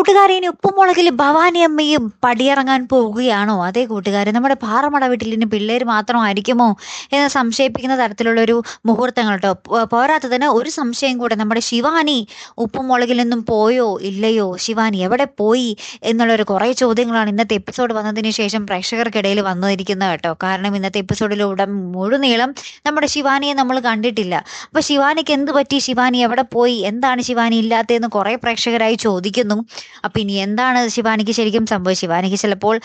കൂട്ടുകാരെ ഇനി ഉപ്പുമുളകിൽ ഭവാനി അമ്മയും പടിയിറങ്ങാൻ പോവുകയാണോ? അതേ കൂട്ടുകാരെ, നമ്മുടെ പാറമട വീട്ടിൽ ഇനി പിള്ളേർ മാത്രമായിരിക്കുമോ എന്ന് സംശയിപ്പിക്കുന്ന തരത്തിലുള്ളൊരു മുഹൂർത്തങ്ങൾ കേട്ടോ. പോരാത്തതിന് ഒരു സംശയം കൂടെ, നമ്മുടെ ശിവാനി ഉപ്പുമുളകിൽ നിന്നും പോയോ ഇല്ലയോ, ശിവാനി എവിടെ പോയി എന്നുള്ളൊരു കുറേ ചോദ്യങ്ങളാണ് ഇന്നത്തെ എപ്പിസോഡ് വന്നതിന് ശേഷം പ്രേക്ഷകർക്കിടയിൽ വന്നിരിക്കുന്നത് കേട്ടോ. കാരണം ഇന്നത്തെ എപ്പിസോഡിലൂടെ മുഴുനീളം നമ്മുടെ ശിവാനിയെ നമ്മൾ കണ്ടിട്ടില്ല. അപ്പോൾ ശിവാനിക്ക് എന്ത് പറ്റി, ശിവാനി എവിടെ പോയി, എന്താണ് ശിവാനി ഇല്ലാത്തതെന്ന് കുറേ പ്രേക്ഷകരായി ചോദിക്കുന്നു. അപ്പം ഇനി എന്താണ് ശിവാനിക്ക് ശരിക്കും സംഭവിച്ചത്? ശിവാനിക്ക് ചിലപ്പോൾ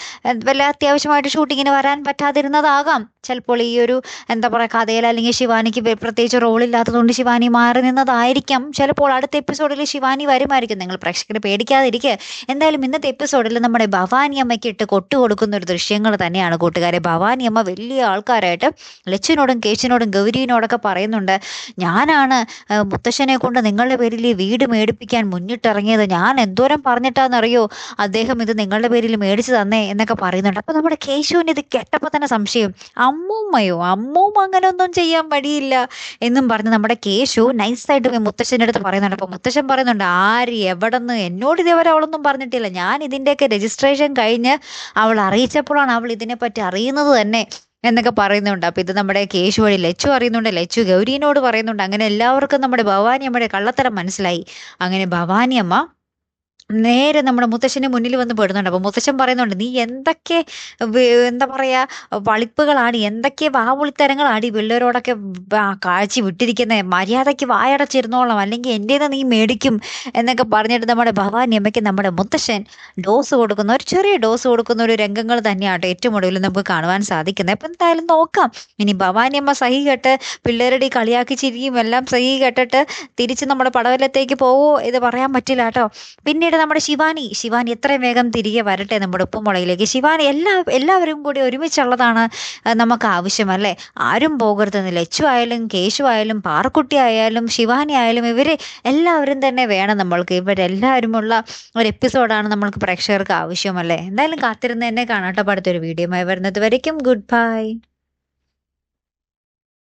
വല്ല അത്യാവശ്യമായിട്ട് ഷൂട്ടിങ്ങിന് വരാൻ പറ്റാതിരുന്നതാകാം. ചിലപ്പോൾ ഈ ഒരു എന്താ പറയുക കഥയിൽ, അല്ലെങ്കിൽ ശിവാനിക്ക് പ്രത്യേകിച്ച് റോളില്ലാത്തതുകൊണ്ട് ശിവാനി മാറി നിന്നതായിരിക്കാം. ചിലപ്പോൾ അടുത്ത എപ്പിസോഡിൽ ശിവാനി വരുമായിരിക്കും. നിങ്ങൾ പ്രേക്ഷകർ പേടിക്കാതിരിക്കുക. എന്തായാലും ഇന്നത്തെ എപ്പിസോഡിൽ നമ്മുടെ ഭവാനി അമ്മയ്ക്ക് ഇട്ട് കൊട്ടുകൊടുക്കുന്ന ഒരു ദൃശ്യങ്ങൾ തന്നെയാണ് കൂട്ടുകാരെ. ഭവാനി അമ്മ വലിയ ആൾക്കാരായിട്ട് ലച്ചുവിനോടും കേശിനോടും ഗൗരിയോടൊക്കെ പറയുന്നുണ്ട്, ഞാനാണ് മുത്തശ്ശനെ കൊണ്ട് നിങ്ങളുടെ പേരിൽ ഈ വീട് മേടിപ്പിക്കാൻ മുന്നിട്ടിറങ്ങിയത്. ഞാൻ എന്തോരം പറഞ്ഞിട്ടാണെന്നറിയോ അദ്ദേഹം ഇത് നിങ്ങളുടെ പേരിൽ മേടിച്ചു തന്നേ എന്നൊക്കെ പറയുന്നുണ്ട്. അപ്പോൾ നമ്മുടെ കേശുവിന് ഇത് കേട്ടപ്പോൾ തന്നെ സംശയം, അമ്മൂമ്മ അങ്ങനെ ഒന്നും ചെയ്യാൻ വഴിയില്ല എന്നും പറഞ്ഞ് നമ്മുടെ കേശു നൈസായിട്ട് പോയി മുത്തശ്ശൻ്റെ അടുത്ത് പറയുന്നുണ്ട്. അപ്പോൾ മുത്തശ്ശൻ പറയുന്നുണ്ട്, ആര് എവിടെന്ന് എന്നോട് ഇതേവരെ അവളൊന്നും പറഞ്ഞിട്ടില്ല. ഞാൻ ഇതിൻ്റെയൊക്കെ രജിസ്ട്രേഷൻ കഴിഞ്ഞ് അവൾ അറിയിച്ചപ്പോഴാണ് അവൾ ഇതിനെപ്പറ്റി അറിയുന്നത് തന്നെ എന്നൊക്കെ പറയുന്നുണ്ട്. അപ്പം ഇത് നമ്മുടെ കേശു വഴി ലച്ചു അറിയുന്നുണ്ട്, ലച്ചു ഗൗരീനോട് പറയുന്നുണ്ട്. അങ്ങനെ എല്ലാവർക്കും നമ്മുടെ ഭവാനി അമ്മയുടെ കള്ളത്തരം മനസ്സിലായി. അങ്ങനെ ഭവാനി അമ്മ നേരെ നമ്മുടെ മുത്തശ്ശൻ്റെ മുന്നിൽ വന്ന് പെടുന്നുണ്ട്. അപ്പോൾ മുത്തശ്ശൻ പറയുന്നുണ്ട്, നീ എന്തൊക്കെ എന്താ പറയുക വളിപ്പുകളാണ്, എന്തൊക്കെ വാവുളിത്തരങ്ങളാണ് ഈ പിള്ളേരോടൊക്കെ കാഴ്ച വിട്ടിരിക്കുന്നത്. മര്യാദയ്ക്ക് വായടച്ചിരുന്നോളാം, അല്ലെങ്കിൽ എൻ്റേത് നീ മേടിക്കും എന്നൊക്കെ പറഞ്ഞിട്ട് നമ്മുടെ ഭവാനി അമ്മയ്ക്ക് നമ്മുടെ മുത്തശ്ശൻ ഡോസ് കൊടുക്കുന്ന, ഒരു ചെറിയ ഡോസ് കൊടുക്കുന്ന ഒരു രംഗങ്ങൾ തന്നെയാട്ടോ ഏറ്റവും ഒടുവിൽ നമുക്ക് കാണുവാൻ സാധിക്കുന്നത്. അപ്പം എന്തായാലും നോക്കാം. ഇനി ഭവാനി അമ്മ സഹി കെട്ട് പിള്ളേരുടെ ഈ കളിയാക്കി ചിരിയും എല്ലാം സഹി കെട്ടിട്ട് തിരിച്ച് നമ്മുടെ പടവലത്തേക്ക് പോവോ ഇത് പറയാൻ പറ്റില്ല കേട്ടോ. പിന്നീട് നമ്മുടെ ശിവാനി എത്രയും വേഗം തിരികെ വരട്ടെ നമ്മുടെ ഉപ്പുമുളകിലേക്ക്. ശിവാനി എല്ലാവരും കൂടി ഒരുമിച്ചുള്ളതാണ് നമുക്ക് ആവശ്യമല്ലേ. ആരും പോകരുതെന്ന്. ലച്ചു ആയാലും കേശു ആയാലും പാറക്കുട്ടി ആയാലും ശിവാനി ആയാലും ഇവർ എല്ലാവരും തന്നെ വേണം നമ്മൾക്ക്. ഇവരെല്ലാവരുമുള്ള ഒരു എപ്പിസോഡാണ് നമ്മൾക്ക് പ്രേക്ഷകർക്ക് ആവശ്യമല്ലേ. എന്തായാലും കാത്തിരുന്ന് തന്നെ കാണാട്ടോ. അടുത്തൊരു വീഡിയോയുമായി വരുന്നത് വരയ്ക്കും ഗുഡ് ബൈ.